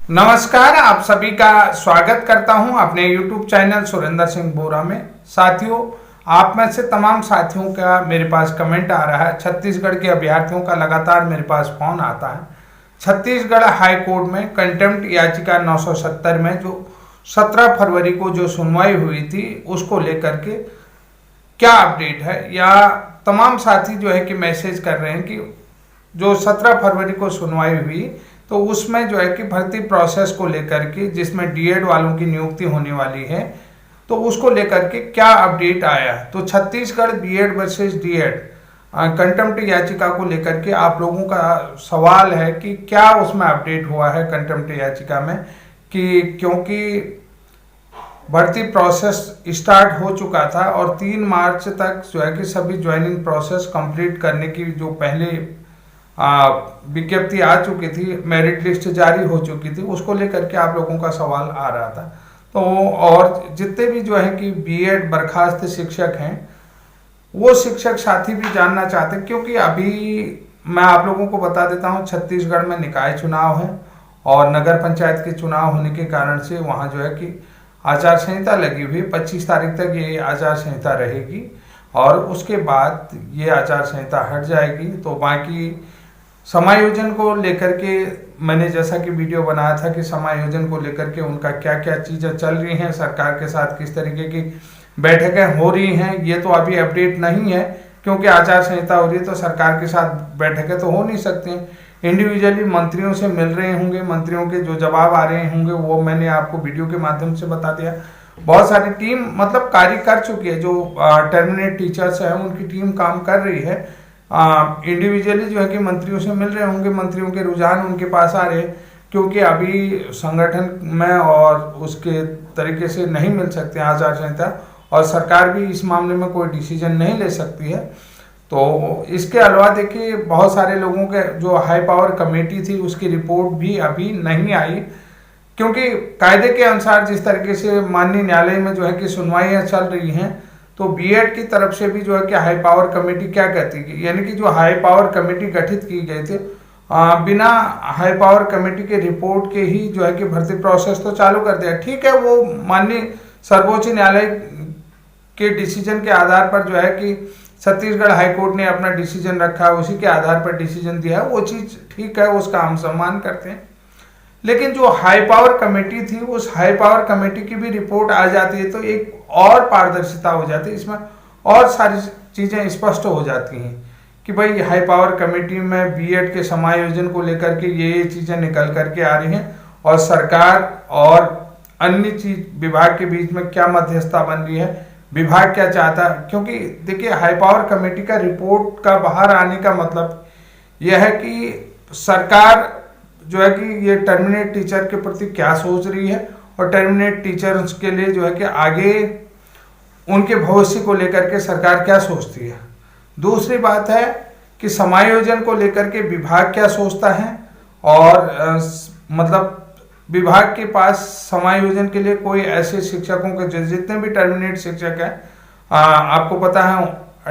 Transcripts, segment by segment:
नमस्कार, आप सभी का स्वागत करता हूं अपने YouTube चैनल सुरेंद्र सिंह बोरा में। साथियों, आप में से तमाम साथियों का मेरे पास कमेंट आ रहा है। छत्तीसगढ़ के अभ्यर्थियों का लगातार मेरे पास फोन आता है। छत्तीसगढ़ हाई कोर्ट में कंटेम्प्ट याचिका 970 में जो 17 फरवरी को जो सुनवाई हुई थी उसको लेकर के क्या अपडेट है, या तमाम साथी जो है कि मैसेज कर रहे हैं कि जो 17 फरवरी को सुनवाई हुई तो उसमें जो है कि भर्ती प्रोसेस को लेकर के, जिसमें डीएड वालों की नियुक्ति होने वाली है, तो उसको लेकर के क्या अपडेट आया। तो Chhattisgarh BEd versus DEd contempt याचिका को लेकर के आप लोगों का सवाल है कि क्या उसमें अपडेट हुआ है कंटेम्प्ट याचिका में, कि क्योंकि भर्ती प्रोसेस स्टार्ट हो चुका था और 3 मार्च तक जो है कि सभी ज्वाइनिंग प्रोसेस कंप्लीट करने की जो पहले विज्ञप्ति आ चुकी थी, मेरिट लिस्ट जारी हो चुकी थी, उसको लेकर के आप लोगों का सवाल आ रहा था। तो और जितने भी जो है कि बीएड बर्खास्त शिक्षक हैं वो शिक्षक साथी भी जानना चाहते हैं, क्योंकि अभी मैं आप लोगों को बता देता हूं छत्तीसगढ़ में निकाय चुनाव है और नगर पंचायत के चुनाव होने के कारण से वहां जो है कि आचार संहिता लगी हुई। 25 तारीख तक ये आचार संहिता रहेगी और उसके बाद ये आचार संहिता हट जाएगी। तो बाकी समायोजन को लेकर के मैंने जैसा कि वीडियो बनाया था कि समायोजन को लेकर के उनका क्या क्या चीज़ें चल रही हैं, सरकार के साथ किस तरीके की बैठकें हो रही हैं, ये तो अभी अपडेट नहीं है क्योंकि आचार संहिता हो रही है। तो सरकार के साथ बैठकें तो हो नहीं सकती हैं। इंडिविजुअली मंत्रियों से मिल रहे होंगे, मंत्रियों के जो जवाब आ रहे होंगे वो मैंने आपको वीडियो के माध्यम से बता दिया। बहुत सारी टीम मतलब कार्य कर चुकी है, जो टर्मिनेट टीचर्स हैं उनकी टीम काम कर रही है। इंडिविजुअली जो है कि मंत्रियों से मिल रहे होंगे, मंत्रियों के रुझान उनके पास आ रहे हैं, क्योंकि अभी संगठन में और उसके तरीके से नहीं मिल सकते आचार संहिता, और सरकार भी इस मामले में कोई डिसीजन नहीं ले सकती है। तो इसके अलावा देखिए बहुत सारे लोगों के जो हाई पावर कमेटी थी उसकी रिपोर्ट भी अभी नहीं आई, क्योंकि कायदे के अनुसार जिस तरीके से माननीय न्यायालय में जो है कि सुनवाइयाँ चल रही हैं, तो बीएड की तरफ से भी जो है कि हाई पावर कमेटी क्या कहती है, यानी कि जो हाई पावर कमेटी गठित की गई थी बिना हाई पावर कमेटी के रिपोर्ट के ही जो है कि भर्ती प्रोसेस तो चालू कर दिया। ठीक है, वो माननीय सर्वोच्च न्यायालय के डिसीजन के आधार पर जो है कि छत्तीसगढ़ हाईकोर्ट ने अपना डिसीजन रखा है, उसी के आधार पर डिसीजन दिया है, वो चीज़ ठीक है, उसका हम सम्मान करते हैं। लेकिन जो हाई पावर कमेटी थी उस हाई पावर कमेटी की भी रिपोर्ट आ जाती है तो एक और पारदर्शिता हो जाती है, इसमें और सारी चीज़ें स्पष्ट हो जाती हैं कि भाई हाई पावर कमेटी में बीएड के समायोजन को लेकर के ये चीज़ें निकल करके आ रही हैं और सरकार और अन्य चीज विभाग के बीच में क्या मध्यस्थता बन रही है, विभाग क्या चाहता है। क्योंकि देखिए हाई पावर कमेटी का रिपोर्ट का बाहर आने का मतलब यह है कि सरकार जो है कि ये टर्मिनेट टीचर के प्रति क्या सोच रही है और टर्मिनेट टीचर्स के लिए जो है कि आगे उनके भविष्य को लेकर के सरकार क्या सोचती है। दूसरी बात है कि समायोजन को लेकर के विभाग क्या सोचता है, और मतलब विभाग के पास समायोजन के लिए कोई ऐसे शिक्षकों के जितने भी टर्मिनेट शिक्षक हैं, आपको पता है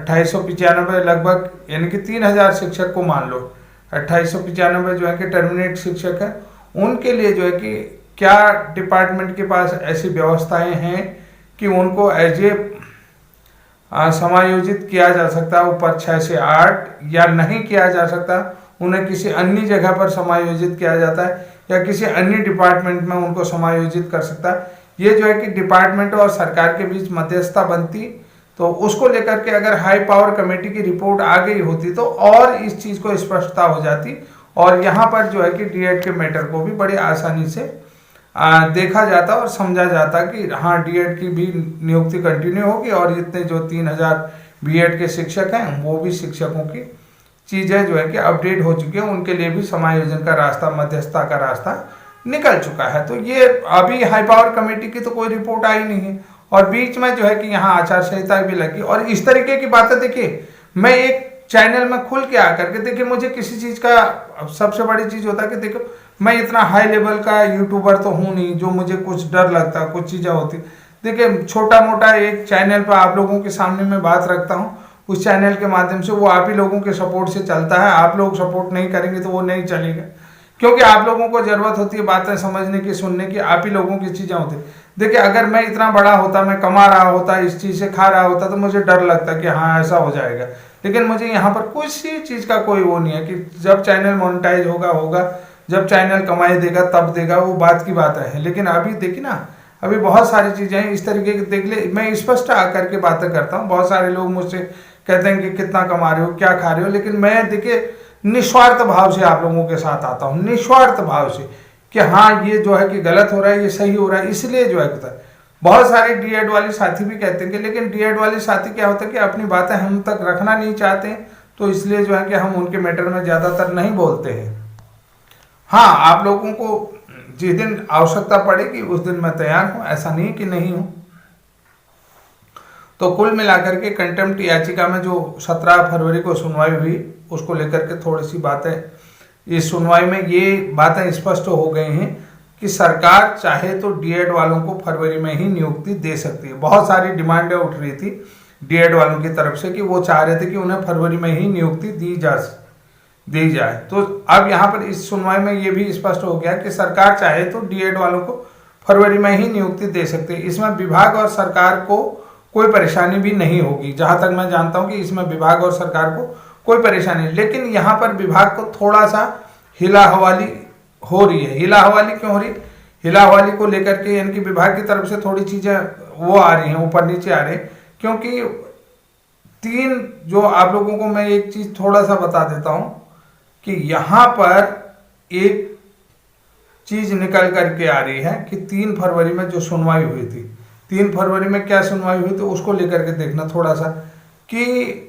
2895 लगभग, यानी कि 3000 शिक्षक को मान लो 2895 जो है कि टर्मिनेट शिक्षक है, उनके लिए जो है कि क्या डिपार्टमेंट के पास ऐसी व्यवस्थाएं हैं कि उनको एज ए समायोजित किया जा सकता है ऊपर 6 से 8, या नहीं किया जा सकता, उन्हें किसी अन्य जगह पर समायोजित किया जाता है या किसी अन्य डिपार्टमेंट में उनको समायोजित कर सकता है। ये जो है कि डिपार्टमेंट और सरकार के बीच मध्यस्थता बनती, तो उसको लेकर के अगर हाई पावर कमेटी की रिपोर्ट आ गई होती तो और इस चीज़ को स्पष्टता हो जाती, और यहाँ पर जो है कि डीएड के मैटर को भी बड़ी आसानी से देखा जाता और समझा जाता कि हाँ डीएड की भी नियुक्ति कंटिन्यू होगी और जितने जो 3000 बीएड के शिक्षक हैं वो भी शिक्षकों की चीज़ें जो है कि अपडेट हो चुकी है, उनके लिए भी समायोजन का रास्ता, मध्यस्थता का रास्ता निकल चुका है। तो ये अभी हाई पावर कमेटी की तो कोई रिपोर्ट आई नहीं है, और बीच में जो है कि यहाँ आचार संहिता भी लगी, और इस तरीके की बातें देखिए मैं एक चैनल में खुल के आकर के देखिए, मुझे किसी चीज़ का सबसे बड़ी चीज़ होता है कि देखो मैं इतना हाई लेवल का यूट्यूबर तो हूँ नहीं जो मुझे कुछ डर लगता, कुछ चीज़ें होती। देखिए छोटा मोटा एक चैनल पर आप लोगों के सामने मैं बात रखता हूँ, उस चैनल के माध्यम से वो आप ही लोगों के सपोर्ट से चलता है। आप लोग सपोर्ट नहीं करेंगे तो वो नहीं चलेगा। क्योंकि आप लोगों को जरूरत होती है बातें समझने की, सुनने की, आप ही लोगों की चीजें होती। देखिए अगर मैं इतना बड़ा होता, मैं कमा रहा होता, इस चीज से खा रहा होता, तो मुझे डर लगता कि हाँ ऐसा हो जाएगा। लेकिन मुझे यहाँ पर किसी चीज का कोई वो नहीं है कि जब चैनल मोनेटाइज होगा होगा, जब चैनल कमाई देगा तब देगा, वो बात की बात है। लेकिन अभी देखिए ना, अभी बहुत सारी चीजें हैं इस तरीके की। देख ले, मैं स्पष्ट आकर के बातें करता हूँ। बहुत सारे लोग मुझसे कहते हैं कि कितना कमा रहे हो, क्या खा रहे हो, लेकिन मैं देखिए निस्वार्थ भाव से आप लोगों के साथ आता हूँ, निस्वार्थ भाव से कि हाँ ये जो है कि गलत हो रहा है, ये सही हो रहा है, इसलिए जो है। बहुत सारे डीएड वाले साथी भी कहते हैं कि लेकिन डीएड वाले साथी क्या होता है कि अपनी बातें हम तक रखना नहीं चाहते हैं, तो इसलिए जो है कि हम उनके मैटर में ज्यादातर नहीं बोलते हैं। हाँ, आप लोगों को जिस दिन आवश्यकता पड़ेगी उस दिन मैं तैयार हूं, ऐसा नहीं कि नहीं हूं। तो कुल मिलाकर के कंटेम्प्ट याचिका में जो 17 फरवरी को सुनवाई हुई, उसको लेकर के थोड़ी सी बातें, इस सुनवाई में ये बातें स्पष्ट हो गई हैं कि सरकार चाहे तो डीएड वालों को फरवरी में ही नियुक्ति दे सकती है। बहुत सारी डिमांडें उठ रही थी डीएड वालों की तरफ से कि वो चाह रहे थे कि उन्हें फरवरी में ही नियुक्ति दी जाए। तो अब यहाँ पर इस सुनवाई में ये भी स्पष्ट हो गया कि सरकार चाहे तो डीएड वालों को फरवरी में ही नियुक्ति दे सकती है। इसमें विभाग और सरकार को कोई परेशानी भी नहीं होगी। जहां तक मैं जानता हूं कि इसमें विभाग और सरकार को कोई परेशानी नहीं। लेकिन यहाँ पर विभाग को थोड़ा सा हिला हवाली हो रही है। हिला हवाली क्यों हो रही? हिला हवाली को लेकर के यानी कि विभाग की तरफ से थोड़ी चीजें वो आ रही हैं, ऊपर नीचे आ रही हैं। क्योंकि तीन जो आप लोगों को मैं एक चीज थोड़ा सा बता देता हूं कि यहां पर एक चीज निकल करके आ रही है कि 3 फरवरी में जो सुनवाई हुई थी, 3 फरवरी में क्या सुनवाई हुई थी उसको लेकर के देखना थोड़ा सा कि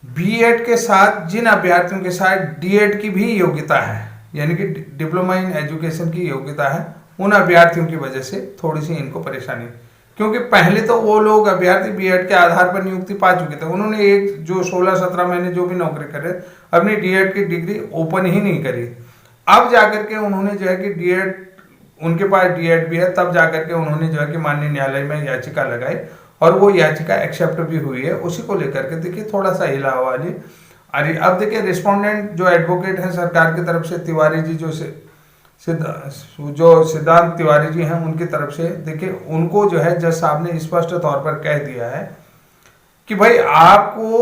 बीएड के साथ जिन अभ्यर्थियों के साथ डीएड की भी योग्यता है, यानी कि डिप्लोमा इन एजुकेशन की योग्यता है, उन अभ्यर्थियों की वजह से थोड़ी सी इनको परेशानी। क्योंकि पहले तो वो लोग अभ्यर्थी बीएड के आधार पर नियुक्ति पा चुके थे। उन्होंने एक जो 16-17 महीने जो भी नौकरी करे अपनी डीएड की डिग्री ओपन ही नहीं करी। अब जाकर के उन्होंने जो है कि डीएड, उनके पास डीएड भी है, तब जाकर के उन्होंने जो है कि माननीय न्यायालय में याचिका लगाई और वो याचिका एक्सेप्ट भी हुई है। उसी को लेकर के देखिए थोड़ा सा हिला वाली। अरे अब देखिए रिस्पोंडेंट जो एडवोकेट हैं सरकार की तरफ से, तिवारी जी जो सिद्धांत तिवारी जी हैं, उनकी तरफ से देखिए उनको जो है जज साहब ने स्पष्ट तौर पर कह दिया है कि भाई आपको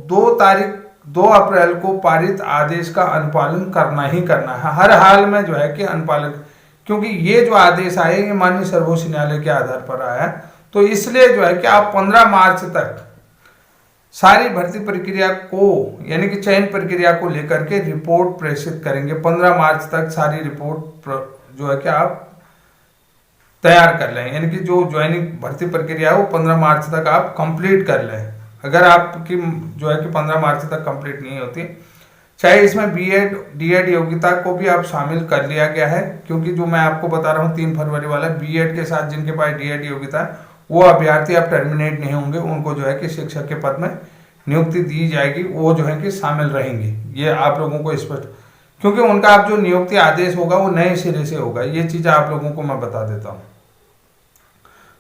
2 अप्रैल को पारित आदेश का अनुपालन करना ही करना है, हर हाल में जो है कि अनुपालन। क्योंकि ये जो आदेश आए ये माननीय सर्वोच्च न्यायालय के आधार पर आया है, तो इसलिए जो है कि आप 15 मार्च तक सारी भर्ती प्रक्रिया को यानी कि चयन प्रक्रिया को लेकर के रिपोर्ट प्रेषित करेंगे। 15 मार्च तक सारी रिपोर्ट जो है कि आप तैयार कर लें, यानी कि जो ज्वाइनिंग भर्ती प्रक्रिया है वो 15 मार्च तक आप कंप्लीट कर लें। अगर आपकी जो है कि 15 मार्च तक कंप्लीट नहीं होती, चाहे इसमें बीएड डीएड योग्यता को भी आप शामिल कर लिया गया है। क्योंकि जो मैं आपको बता रहा हूँ 3 फरवरी वाला, बीएड के साथ जिनके पास डीएड योग्यता है वो अभ्यर्थी अब टर्मिनेट नहीं होंगे, उनको जो है कि शिक्षक के पद में नियुक्ति दी जाएगी, वो जो है कि शामिल रहेंगे। ये आप लोगों को स्पष्ट, क्योंकि उनका अब जो नियुक्ति आदेश होगा वो नए सिरे से होगा। ये चीज आप लोगों को मैं बता देता हूँ।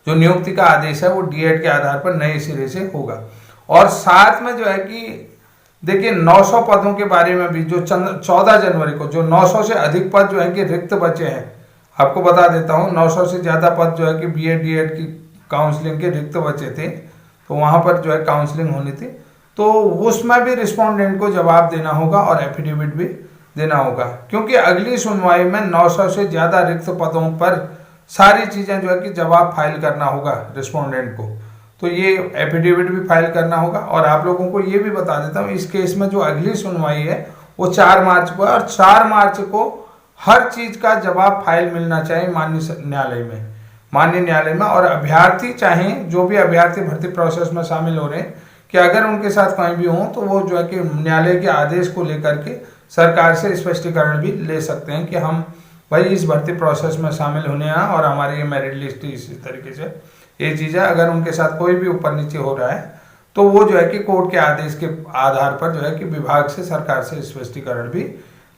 जो नियुक्ति का आदेश है वो डीएड के आधार पर नए सिरे से होगा। और साथ में जो है कि देखिए 900 पदों के बारे में भी जो 14 जनवरी को जो 900 से अधिक पद जो है कि रिक्त बचे हैं, आपको बता देता हूँ 900 से ज्यादा पद जो है कि बीएड डीएड की काउंसलिंग के रिक्त बचे थे, तो वहां पर जो है काउंसलिंग होनी थी। तो उसमें भी रिस्पोंडेंट को जवाब देना होगा और एफिडेविट भी देना होगा। क्योंकि अगली सुनवाई में 900 से ज्यादा रिक्त पदों पर सारी चीजें जो है कि जवाब फाइल करना होगा रिस्पोंडेंट को, तो ये एफिडेविट भी फाइल करना होगा। और आप लोगों को ये भी बता देता हूँ इस केस में जो अगली सुनवाई है वो 4 मार्च को है, और 4 मार्च को हर चीज का जवाब फाइल मिलना चाहिए माननीय न्यायालय में। और अभ्यर्थी चाहे जो भी अभ्यर्थी भर्ती प्रोसेस में शामिल हो रहे हैं कि अगर उनके साथ कहीं भी हो तो वो जो है कि न्यायालय के आदेश को लेकर के सरकार से स्पष्टीकरण भी ले सकते हैं कि हम भाई इस भर्ती प्रोसेस में शामिल होने हैं और हमारी ये मेरिट लिस्ट इसी तरीके से ये चीज़ है। अगर उनके साथ कोई भी ऊपर नीचे हो रहा है तो वो जो है कि कोर्ट के आदेश के आधार पर जो है कि विभाग से सरकार से स्पष्टीकरण भी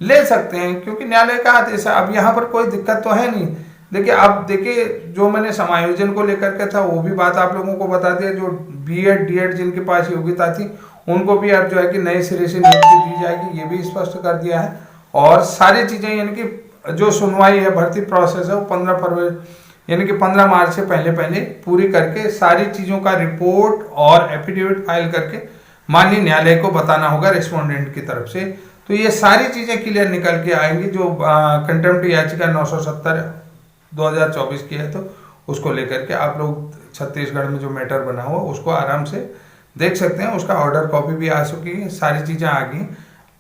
ले सकते हैं, क्योंकि न्यायालय का आदेश है। अब यहाँ पर कोई दिक्कत तो है नहीं। देखिए अब देखिए जो मैंने समायोजन को लेकर के था वो भी बात आप लोगों को बता दिया। जो बीएड डीएड जिनके पास योग्यता थी उनको भी अब जो है कि नए सिरे से नियुक्ति दी जाएगी, ये भी स्पष्ट कर दिया है। और सारी चीजें यानी कि जो सुनवाई है, भर्ती प्रोसेस है, वो 15 फरवरी यानी कि 15 मार्च से पहले पहले पूरी करके सारी चीजों का रिपोर्ट और एफिडेविट फाइल करके माननीय न्यायालय को बताना होगा रिस्पोंडेंट की तरफ से। तो ये सारी चीजें क्लियर निकल के आएंगी। जो कंटेम्प्ट याचिका 970 2024 की है, तो उसको लेकर के आप लोग छत्तीसगढ़ में जो मैटर बना हुआ उसको आराम से देख सकते हैं। उसका ऑर्डर कॉपी भी आ चुकी है, सारी चीजें आ गई।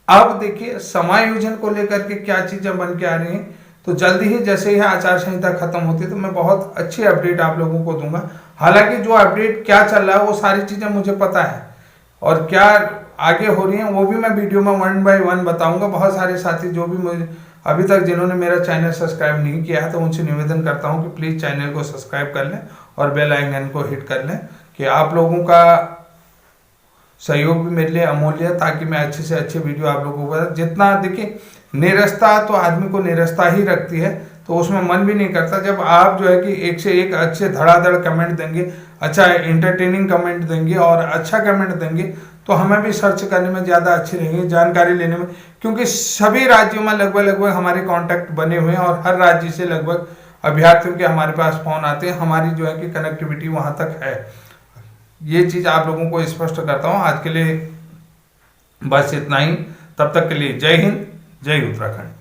अब देखिए समायोजन को लेकर के क्या चीजें बन के आ रही हैं, तो जल्दी ही जैसे ही आचार संहिता खत्म होती है तो मैं बहुत अच्छी अपडेट आप लोगों को दूंगा। हालांकि जो अपडेट क्या चल रहा है वो सारी चीजें मुझे पता है, और क्या आगे हो रही है वो भी मैं वीडियो में 1 बाय 1 बताऊंगा। बहुत सारे साथी जो भी मुझे अभी तक जिन्होंने मेरा चैनल सब्सक्राइब नहीं किया है, तो उनसे निवेदन करता हूं कि प्लीज चैनल को सब्सक्राइब कर लें और बेल आइकन को हिट कर लें, कि आप लोगों का सहयोग भी मेरे लिए अमूल्य है, ताकि मैं अच्छे से अच्छे वीडियो आप लोगों को जितना। देखिए निरस्ता तो आदमी को निरस्ता ही रखती है, तो उसमें मन भी नहीं करता जब आप जो है कि एक से एक अच्छे धड़ाधड़ कमेंट देंगे, अच्छा इंटरटेनिंग कमेंट देंगे और अच्छा कमेंट देंगे, तो हमें भी सर्च करने में ज़्यादा अच्छी रहेगी, जानकारी लेने में। क्योंकि सभी राज्यों में लगभग हमारे कॉन्टैक्ट बने हुए हैं और हर राज्य से लगभग अभ्यर्थियों के हमारे पास फोन आते हैं, हमारी जो है कि कनेक्टिविटी वहाँ तक है। ये चीज़ आप लोगों को स्पष्ट करता हूँ। आज के लिए बस इतना ही, तब तक के लिए जय हिंद, जय उत्तराखंड।